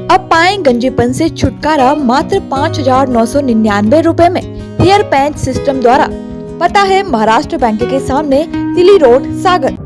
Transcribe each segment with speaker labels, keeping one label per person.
Speaker 1: अब पाएं गंजेपन से छुटकारा मात्र 5,999 रुपए में हेयर पैच सिस्टम द्वारा। पता है महाराष्ट्र बैंक के सामने, दिल्ली रोड, सागर।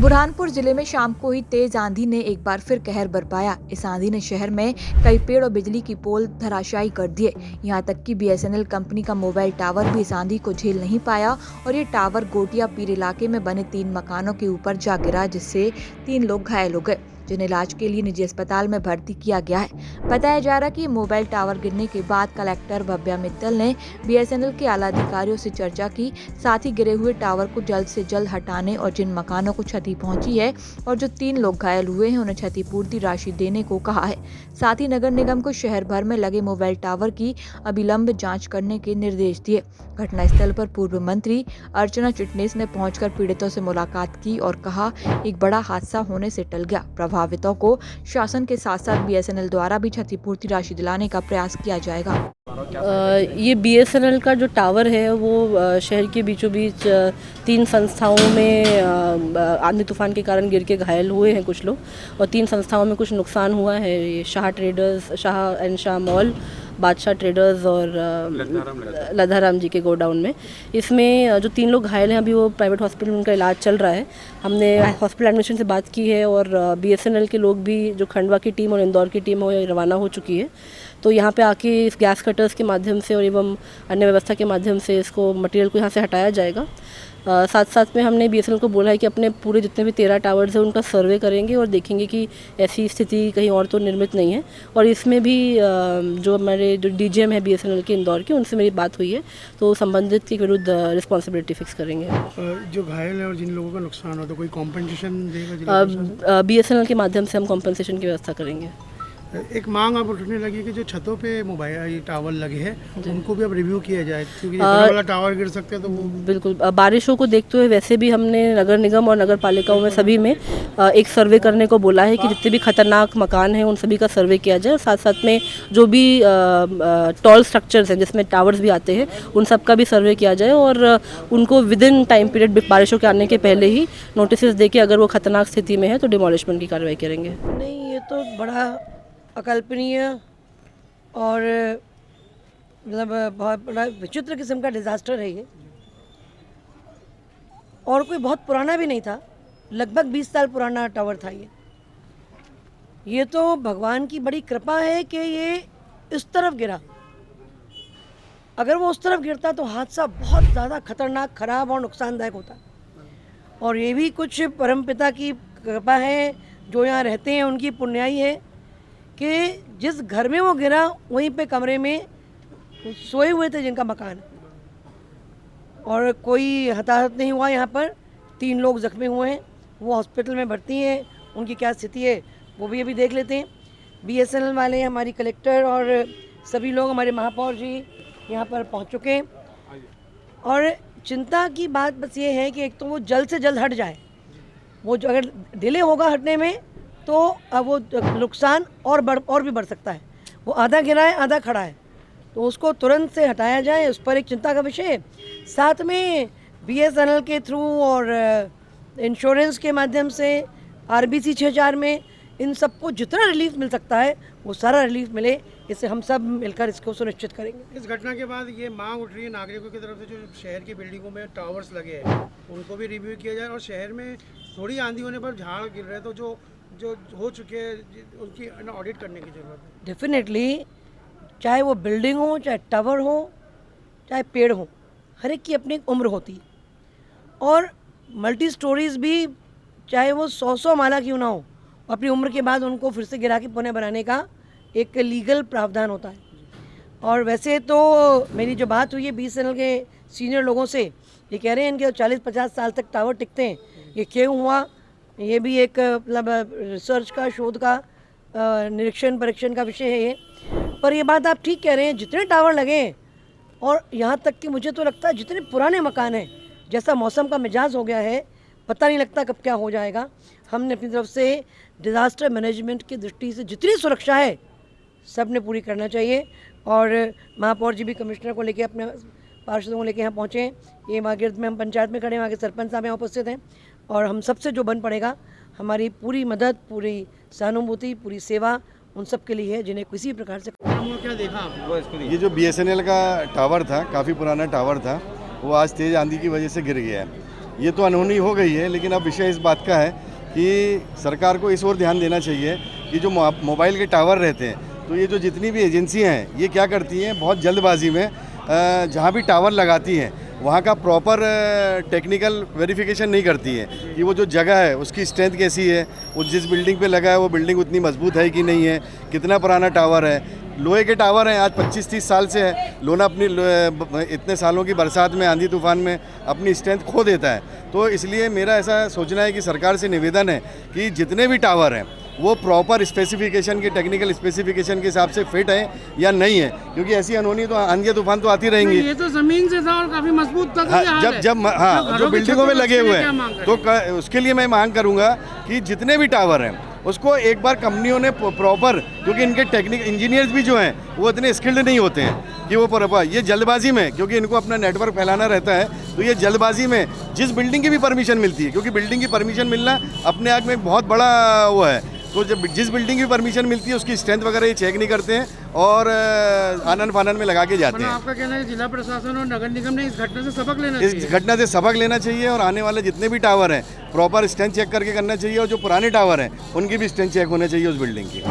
Speaker 1: बुरहानपुर जिले में शाम को ही तेज आंधी ने एक बार फिर कहर बरपाया। इस आंधी ने शहर में कई पेड़ और बिजली की पोल धराशायी कर दिए। यहां तक कि बीएसएनएल कंपनी का मोबाइल टावर भी इस आंधी को झेल नहीं पाया और ये टावर गोटिया पीर इलाके में बने 3 मकानों के ऊपर जा गिरा, जिससे 3 लोग घायल हो गए, जिन्हें इलाज के लिए निजी अस्पताल में भर्ती किया गया है। बताया जा रहा है कि मोबाइल टावर गिरने के बाद कलेक्टर भव्या मित्तल ने बीएसएनएल के आला अधिकारियों से चर्चा की, साथ ही गिरे हुए टावर को जल्द से जल्द हटाने और जिन मकानों को क्षति पहुंची है और जो 3 लोग घायल हुए हैं उन्हें क्षतिपूर्ति राशि देने को कहा है। साथ ही नगर निगम को शहर भर में लगे मोबाइल टावर की अविलंब जाँच करने के निर्देश दिए। घटनास्थल पर पूर्व मंत्री अर्चना चिटनेस ने पहुंचकर पीड़ितों से मुलाकात की और कहा, एक बड़ा हादसा होने से टल गया। प्रभावितों को शासन के साथ साथ बीएसएनएल द्वारा भी क्षतिपूर्ति राशि दिलाने का प्रयास किया जाएगा।
Speaker 2: ये बीएसएनएल का जो टावर है वो शहर के बीचों बीच 3 संस्थाओं में आंधी तूफान के कारण गिर के घायल हुए हैं कुछ लोग, और 3 संस्थाओं में कुछ नुकसान हुआ है। ये शाह ट्रेडर्स, शाह मॉल, बादशाह ट्रेडर्स और लधाराम जी के गोडाउन में। इसमें जो 3 लोग घायल हैं, अभी वो प्राइवेट हॉस्पिटल में उनका इलाज चल रहा है। हमने हॉस्पिटल एडमिनिस्ट्रेशन से बात की है और बीएसएनएल के लोग भी, जो खंडवा की टीम और इंदौर की टीम है, रवाना हो चुकी है। तो यहाँ पे आके इस गैस कटर्स के माध्यम से और एवं अन्य व्यवस्था के माध्यम से इसको मटेरियल को यहाँ से हटाया जाएगा। साथ साथ में हमने बीएसएनएल को बोला है कि अपने पूरे जितने भी 13 टावर्स हैं उनका सर्वे करेंगे और देखेंगे कि ऐसी स्थिति कहीं और तो निर्मित नहीं है। और इसमें भी जो हमारे जो डीजीएम है बीएसएनएल के इंदौर के, उनसे मेरी बात हुई है, तो संबंधित के विरुद्ध रिस्पॉन्सिबिलिटी फिक्स करेंगे।
Speaker 3: जो घायल है और जिन लोगों का नुकसान हो तो कोई कॉम्पनसेशन देगा?
Speaker 2: बीएसएनएल के माध्यम से हम कॉम्पनसेशन की व्यवस्था करेंगे।
Speaker 3: एक मांग अब उठने लगी कि जो छतों पे मोबाइल टावर लगे हैं उनको भी अब रिव्यू किया जाए, क्योंकि इतना वाला टावर गिर सकते हैं तो वो
Speaker 2: बिल्कुल। बारिशों को देखते हुए वैसे भी हमने नगर निगम और नगर पालिकाओं में सभी में एक सर्वे करने को बोला है कि जितने भी खतरनाक मकान हैं उन सभी का सर्वे किया जाए, और साथ साथ में जो भी टॉल स्ट्रक्चर्स हैं जिसमें टावर्स भी आते हैं उन सब का भी सर्वे किया जाए और उनको विद इन टाइम पीरियड, बारिशों के आने के पहले ही नोटिस दे के अगर वो खतरनाक स्थिति में है तो डिमोलिशमेंट की कार्रवाई करेंगे।
Speaker 4: नहीं, ये तो बड़ा अकल्पनीय और मतलब बहुत बड़ा विचित्र किस्म का डिज़ास्टर है ये, और कोई बहुत पुराना भी नहीं था, लगभग 20 साल पुराना टावर था ये तो भगवान की बड़ी कृपा है कि ये इस तरफ गिरा। अगर वो उस तरफ गिरता तो हादसा बहुत ज़्यादा खतरनाक, ख़राब और नुकसानदायक होता। और ये भी कुछ परमपिता की कृपा है, जो यहाँ रहते हैं उनकी पुण्याई है कि जिस घर में वो गिरा वहीं पे कमरे में सोए हुए थे जिनका मकान, और कोई हताहत नहीं हुआ। यहाँ पर 3 लोग जख्मी हुए हैं, वो हॉस्पिटल में भर्ती हैं। उनकी क्या स्थिति है वो भी अभी देख लेते हैं। बीएसएनएल वाले, हमारी कलेक्टर और सभी लोग, हमारे महापौर जी यहाँ पर पहुँच चुके हैं। और चिंता की बात बस ये है कि एक तो वो जल्द से जल्द हट जाए। वो जो अगर डिले होगा हटने में तो अब वो नुकसान और भी बढ़ सकता है। वो आधा गिरा है, आधा खड़ा है, तो उसको तुरंत से हटाया जाए, उस पर एक चिंता का विषय है। साथ में बीएसएनएल के थ्रू और इंश्योरेंस के माध्यम से आरबीसी 6000 में इन सबको जितना रिलीफ मिल सकता है वो सारा रिलीफ मिले, इससे हम सब मिलकर इसको सुनिश्चित करेंगे।
Speaker 3: इस घटना के बाद ये मांग उठ रही है नागरिकों की तरफ से, जो शहर की बिल्डिंगों में टावर्स लगे हैं उनको भी रिव्यू किया जाए, और शहर में थोड़ी आंधी होने पर झाड़ गिर रहे तो जो हो चुके हैं उनकी ऑडिट करने की ज़रूरत है।
Speaker 4: डेफिनेटली, चाहे वो बिल्डिंग हो, चाहे टावर हो, चाहे पेड़ हो, हर एक की अपनी एक उम्र होती है। और मल्टी स्टोरीज़ भी, चाहे वो 100 माला क्यों ना हो, अपनी उम्र के बाद उनको फिर से गिरा के पुनः बनाने का एक लीगल प्रावधान होता है। और वैसे तो मेरी जो बात हुई है बीएसएनएल के सीनियर लोगों से, ये कह रहे हैं इनके 40-50 साल तक टावर टिकते हैं। ये क्यों हुआ, ये भी एक मतलब रिसर्च का, शोध का, निरीक्षण परीक्षण का विषय है ये। पर ये बात आप ठीक कह रहे हैं, जितने टावर लगे हैं और यहाँ तक कि मुझे तो लगता है जितने पुराने मकान हैं, जैसा मौसम का मिजाज हो गया है, पता नहीं लगता कब क्या हो जाएगा। हमने अपनी तरफ से डिज़ास्टर मैनेजमेंट की दृष्टि से जितनी सुरक्षा है सब ने पूरी करना चाहिए। और महापौर जी भी कमिश्नर को लेके अपने पार्षदों को लेके यहाँ पहुँचे हैं। ये वहाँ गिरद में हम पंचायत में खड़े हैं, वहाँ के सरपंच साहब यहाँ उपस्थित हैं और हम सबसे जो बन पड़ेगा हमारी पूरी मदद, पूरी सहानुभूति, पूरी सेवा उन सब के लिए है जिन्हें किसी प्रकार से।
Speaker 3: क्या देखा आपने?
Speaker 5: ये जो BSNL का टावर था, काफ़ी पुराना टावर था, वो आज तेज़ आंधी की वजह से गिर गया है। ये तो अनहोनी हो गई है, लेकिन अब विषय इस बात का है कि सरकार को इस ओर ध्यान देना चाहिए कि जो मोबाइल के टावर रहते हैं, तो ये जो जितनी भी एजेंसियां हैं ये क्या करती हैं, बहुत जल्दबाजी में जहाँ भी टावर लगाती हैं वहाँ का प्रॉपर टेक्निकल वेरिफिकेशन नहीं करती है कि वो जो जगह है उसकी स्ट्रेंथ कैसी है, वो जिस बिल्डिंग पे लगा है वो बिल्डिंग उतनी मजबूत है कि नहीं है, कितना पुराना टावर है। लोहे के टावर हैं, आज 25-30 साल से है। लोना अपनी इतने सालों की बरसात में, आंधी तूफान में अपनी स्ट्रेंथ खो देता है। तो इसलिए मेरा ऐसा सोचना है कि सरकार से निवेदन है कि जितने भी टावर हैं वो प्रॉपर स्पेसिफिकेशन के, टेक्निकल स्पेसिफिकेशन के हिसाब से फिट है या नहीं है, क्योंकि ऐसी अनहोनी तो आंधी तूफान तो आती रहेंगी।
Speaker 3: ये तो जमीन से था और काफी मजबूत था।
Speaker 5: जो बिल्डिंगों में लगे हुए हैं, तो उसके लिए मैं मांग करूंगा कि जितने भी टावर हैं उसको एक बार कंपनियों ने प्रॉपर, क्योंकि इनके टेक्निक इंजीनियर्स भी जो हैं वो इतने स्किल्ड नहीं होते हैं कि वो प्रॉपर, ये जल्दबाजी में, क्योंकि इनको अपना नेटवर्क फैलाना रहता है, तो ये जल्दबाजी में जिस बिल्डिंग की भी परमिशन मिलती है, क्योंकि बिल्डिंग की परमिशन मिलना अपने आप में एक बहुत बड़ा वो है, तो जब जिस बिल्डिंग की परमिशन मिलती है उसकी स्ट्रेंथ वगैरह ये चेक नहीं करते हैं और आनन फानन में लगा के जाते हैं।
Speaker 3: आपका कहना है कि जिला प्रशासन और नगर निगम ने इस घटना से सबक लेना चाहिए?
Speaker 5: इस घटना से सबक लेना चाहिए और आने वाले जितने भी टावर हैं प्रॉपर स्ट्रेंथ चेक करके करना चाहिए, और जो पुराने टावर हैं उनकी भी स्ट्रेंथ चेक होना चाहिए उस बिल्डिंग की।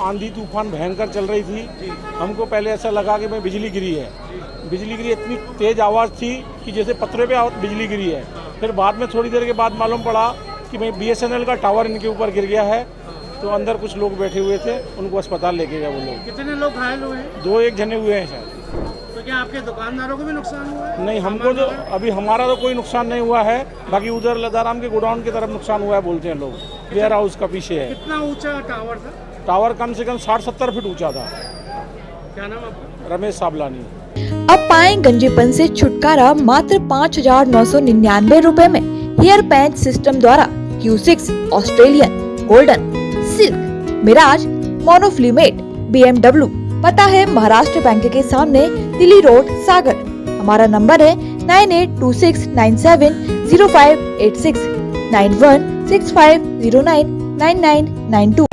Speaker 6: आंधी तूफान भयंकर चल रही थी, हमको पहले ऐसा लगा कि भाई बिजली गिरी है। बिजली गिरी, इतनी तेज आवाज़ थी कि जैसे पत्थरों पे बिजली गिरी है। फिर बाद में थोड़ी देर के बाद मालूम पड़ा कि भाई BSNL का टावर इनके ऊपर गिर गया है। तो अंदर कुछ लोग बैठे हुए थे, उनको अस्पताल लेके गए वो लोग।
Speaker 3: कितने लोग घायल हुए हैं?
Speaker 6: 2-1 जने हुए हैं शायद।
Speaker 3: तो क्या आपके दुकानदारों को भी नुकसान हुआ है?
Speaker 6: नहीं, हमको जो अभी हमारा तो कोई नुकसान नहीं हुआ है, बाकी उधर लदाराम के गोडाउन की तरफ नुकसान हुआ है बोलते हैं लोग। वेयर हाउस का पीछे है।
Speaker 3: कितना ऊंचा टावर था?
Speaker 6: टावर कम से कम 60-70 फीट ऊंचा था।
Speaker 3: क्या नाम आपका?
Speaker 6: रमेश साबलानी।
Speaker 1: अब पाएं गंजेपन से छुटकारा मात्र 5,999 रुपए में हेयर पैच सिस्टम द्वारा। Q6 Australian, golden, silk, mirage, monofilament, BMW। पता है महाराष्ट्र बैंक के सामने, दिल्ली रोड, सागर। हमारा नंबर है 9826970586 9165099992।